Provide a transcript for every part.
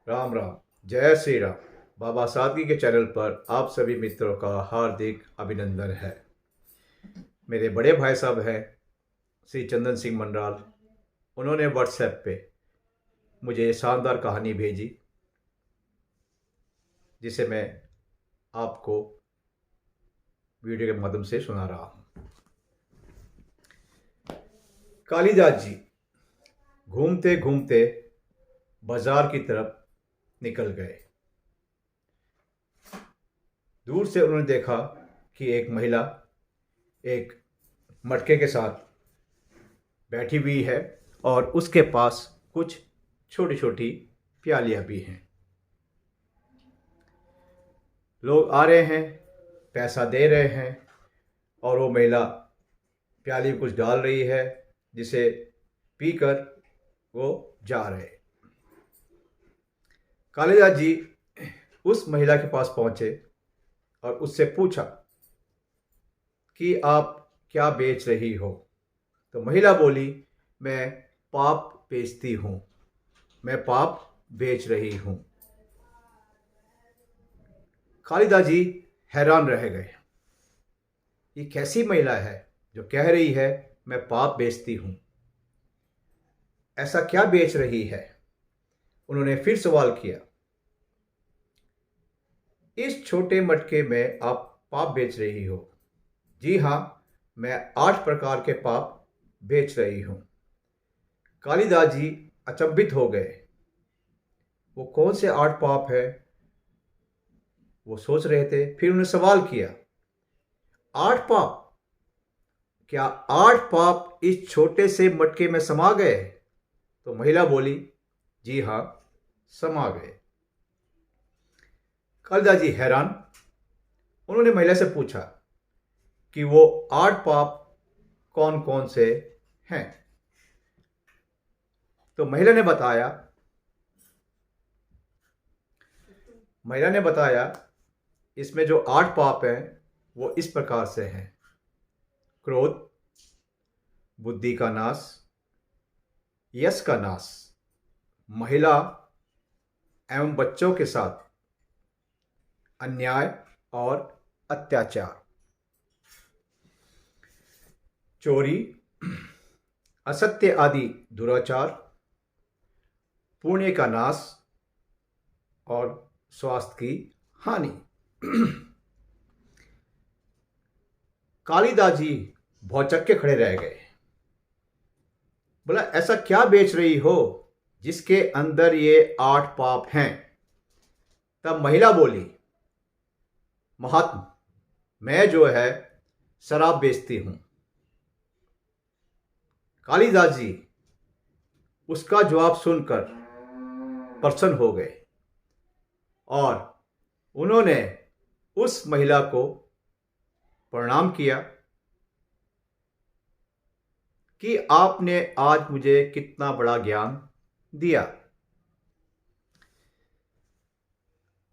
राम राम। जय श्री राम। बाबा सादगी के चैनल पर आप सभी मित्रों का हार्दिक अभिनंदन है। मेरे बड़े भाई साहब हैं श्री चंदन सिंह मंडराल। उन्होंने व्हाट्सएप पे मुझे ये शानदार कहानी भेजी, जिसे मैं आपको वीडियो के माध्यम से सुना रहा हूँ। कालिदास जी घूमते घूमते बाजार की तरफ निकल गए। दूर से उन्होंने देखा कि एक महिला एक मटके के साथ बैठी हुई है और उसके पास कुछ छोटी छोटी प्यालियां भी हैं। लोग आ रहे हैं, पैसा दे रहे हैं और वो महिला प्याली में कुछ डाल रही है, जिसे पीकर वो जा रहे। कालिदास जी उस महिला के पास पहुंचे और उससे पूछा कि आप क्या बेच रही हो। तो महिला बोली, मैं पाप बेचती हूँ, मैं पाप बेच रही हूँ। कालिदास जी हैरान रह गए। ये कैसी महिला है जो कह रही है मैं पाप बेचती हूँ? ऐसा क्या बेच रही है? उन्होंने फिर सवाल किया, इस छोटे मटके में आप पाप बेच रही हो? जी हाँ, मैं 8 प्रकार के पाप बेच रही हूँ। कालिदास जी अचंभित हो गए। वो कौन से 8 पाप है वो सोच रहे थे। फिर उन्होंने सवाल किया, 8 पाप? क्या 8 पाप इस छोटे से मटके में समा गए? तो महिला बोली, जी हाँ, समा गए। कालिदास जी हैरान। उन्होंने महिला से पूछा कि वो 8 पाप कौन कौन से हैं। तो महिला ने बताया इसमें जो 8 पाप हैं वो इस प्रकार से हैं: क्रोध, बुद्धि का नाश, यश का नाश, महिला एवं बच्चों के साथ अन्याय और अत्याचार, चोरी, असत्य आदि दुराचार, पुण्य का नाश और स्वास्थ्य की हानि। कालिदास जी भौचक्के खड़े रह गए। बोला, ऐसा क्या बेच रही हो जिसके अंदर ये 8 पाप हैं? तब महिला बोली, महात्मा, मैं जो है शराब बेचती हूं। कालिदास जी उसका जवाब सुनकर प्रसन्न हो गए और उन्होंने उस महिला को प्रणाम किया कि आपने आज मुझे कितना बड़ा ज्ञान दिया।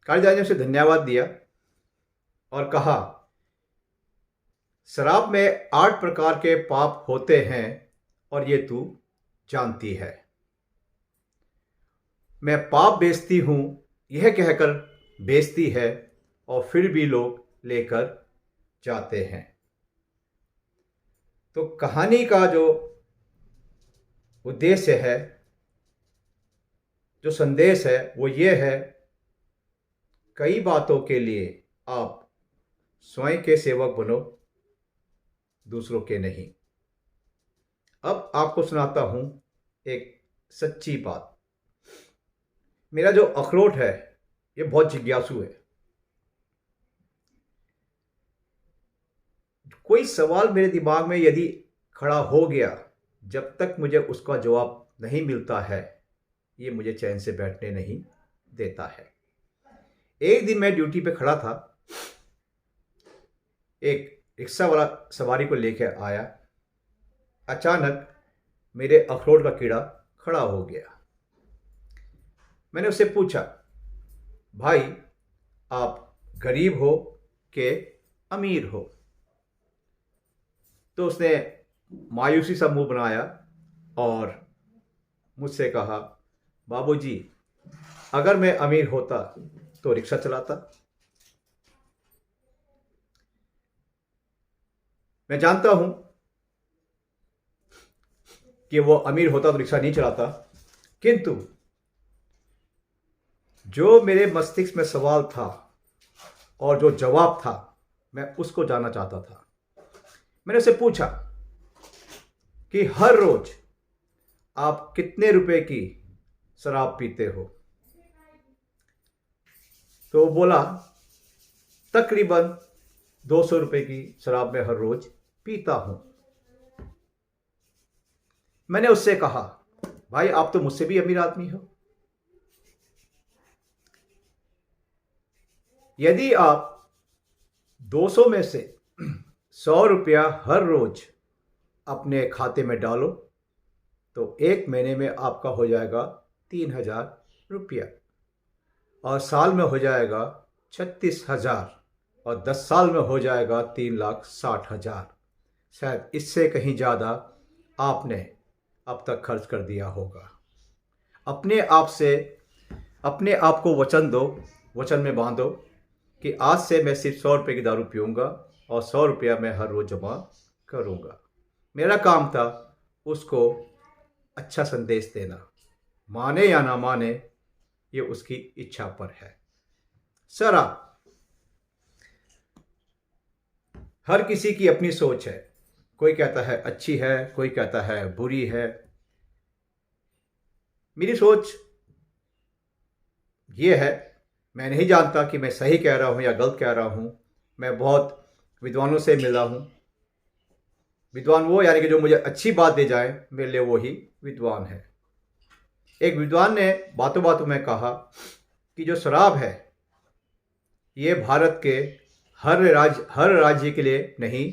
कालिदास ने उसे धन्यवाद दिया और कहा, शराब में 8 प्रकार के पाप होते हैं और ये तू जानती है। मैं पाप बेचती हूं यह कहकर बेचती है और फिर भी लोग लेकर जाते हैं। तो कहानी का जो उद्देश्य है, जो संदेश है, वो ये है, कई बातों के लिए आप स्वयं के सेवक बनो, दूसरों के नहीं। अब आपको सुनाता हूं एक सच्ची बात। मेरा जो अखरोट है ये बहुत जिज्ञासु है। कोई सवाल मेरे दिमाग में यदि खड़ा हो गया, जब तक मुझे उसका जवाब नहीं मिलता है, ये मुझे चैन से बैठने नहीं देता है। एक दिन मैं ड्यूटी पे खड़ा था, एक रिक्शा वाला सवारी को लेकर आया। अचानक मेरे अखरोट का कीड़ा खड़ा हो गया। मैंने उससे पूछा, भाई आप गरीब हो कि अमीर हो? तो उसने मायूसी सा मुंह बनाया और मुझसे कहा, बाबूजी, अगर मैं अमीर होता तो रिक्शा चलाता। मैं जानता हूं कि वो अमीर होता तो रिक्शा नहीं चलाता, किंतु जो मेरे मस्तिष्क में सवाल था और जो जवाब था, मैं उसको जानना चाहता था। मैंने उससे पूछा कि हर रोज आप कितने रुपए की शराब पीते हो? तो वो बोला तकरीबन 200 रुपए की शराब मैं हर रोज पीता हूं। मैंने उससे कहा, भाई आप तो मुझसे भी अमीर आदमी हो। यदि आप 200 में से 100 रुपया हर रोज अपने खाते में डालो तो एक महीने में आपका हो जाएगा 3,000 रुपया, और साल में हो जाएगा 36,000, और 10 साल में हो जाएगा 3,60,000। शायद इससे कहीं ज़्यादा आपने अब तक खर्च कर दिया होगा। अपने आप को वचन में बांधो कि आज से मैं सिर्फ 100 रुपये की दारू पीऊँगा और 100 रुपया मैं हर रोज़ जमा करूँगा। मेरा काम था उसको अच्छा संदेश देना, माने या ना माने ये उसकी इच्छा पर है। शराब हर किसी की अपनी सोच है। कोई कहता है अच्छी है, कोई कहता है बुरी है। मेरी सोच ये है, मैं नहीं जानता कि मैं सही कह रहा हूँ या गलत कह रहा हूँ। मैं बहुत विद्वानों से मिला हूँ। विद्वान वो यानी कि जो मुझे अच्छी बात दे जाए, मेरे लिए वो ही विद्वान है। एक विद्वान ने बातों बातों में कहा कि जो शराब है ये भारत के हर राज्य के लिए नहीं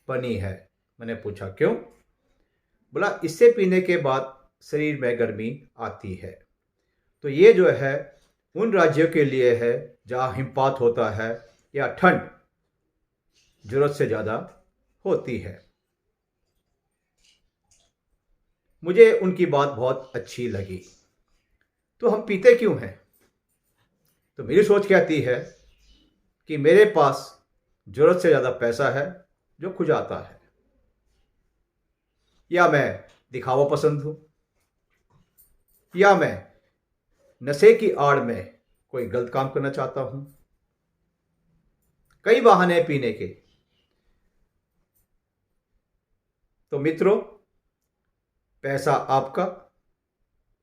बनी है। मैंने पूछा क्यों? बोला इससे पीने के बाद शरीर में गर्मी आती है। तो ये जो है उन राज्यों के लिए है जहाँ हिमपात होता है या ठंड जरूरत से ज़्यादा होती है। मुझे उनकी बात बहुत अच्छी लगी। तो हम पीते क्यों हैं? तो मेरी सोच कहती है कि मेरे पास जरूरत से ज़्यादा पैसा है जो खुजाता है, या मैं दिखावा पसंद हूँ, या मैं नशे की आड़ में कोई गलत काम करना चाहता हूँ। कई बहाने पीने के। तो मित्रों, पैसा आपका,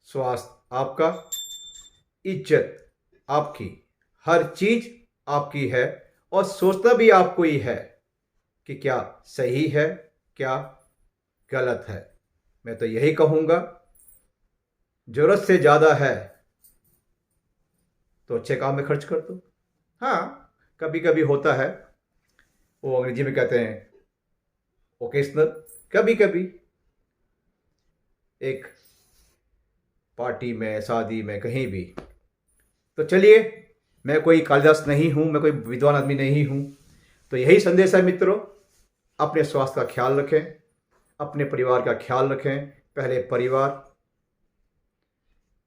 स्वास्थ्य आपका, इज्जत आपकी, हर चीज आपकी है, और सोचना भी आपको ही है कि क्या सही है क्या गलत है। मैं तो यही कहूँगा, जरूरत से ज़्यादा है तो अच्छे काम में खर्च कर दो। हाँ, कभी कभी होता है, वो अंग्रेजी में कहते हैं ओकेशनल, कभी कभी एक पार्टी में, शादी में, कहीं भी। तो चलिए, मैं कोई कालिदास नहीं हूँ, मैं कोई विद्वान आदमी नहीं हूँ। तो यही संदेश है मित्रों, अपने स्वास्थ्य का ख्याल रखें, अपने परिवार का ख्याल रखें। पहले परिवार,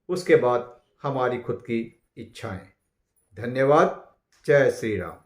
उसके बाद हमारी खुद की इच्छाएं। धन्यवाद। जय श्री राम।